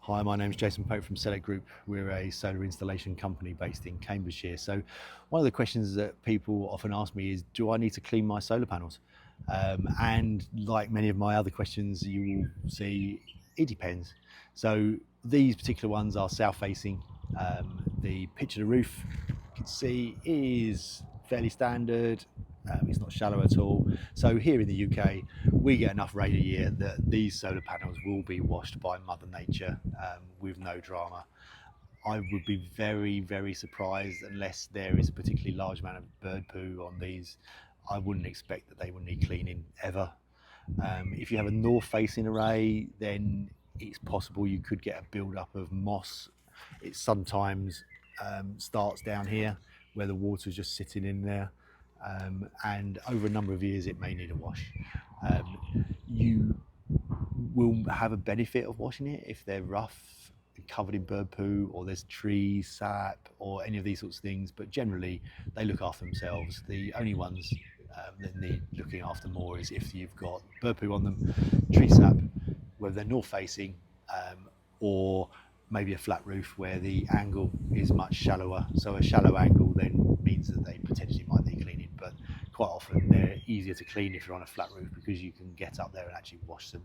Hi, my name's Jason Pope from Selec Group. We're a solar installation company based in Cambridgeshire. So one of the questions that people often ask me is, do I need to clean my solar panels? And like many of my other questions, you will see it depends. So these particular ones are south facing. The pitch of the roof, you can see, is fairly standard. It's not shallow at all. So here in the UK, we get enough rain a year that these solar panels will be washed by Mother Nature with no drama. I would be very, very surprised unless there is a particularly large amount of bird poo on these. I wouldn't expect that they would need cleaning ever. If you have a north-facing array, then it's possible you could get a build-up of moss. It sometimes starts down here where the water's just sitting in there. And over a number of years it may need a wash. You will have a benefit of washing it if they're rough, covered in bird poo, or there's trees, sap, or any of these sorts of things, but generally they look after themselves. The only ones that need looking after more is if you've got bird poo on them, tree sap, whether they're north facing, or maybe a flat roof where the angle is much shallower. So a shallow angle then means that they potentially might need cleaning, but quite often they're easier to clean if you're on a flat roof because you can get up there and actually wash them.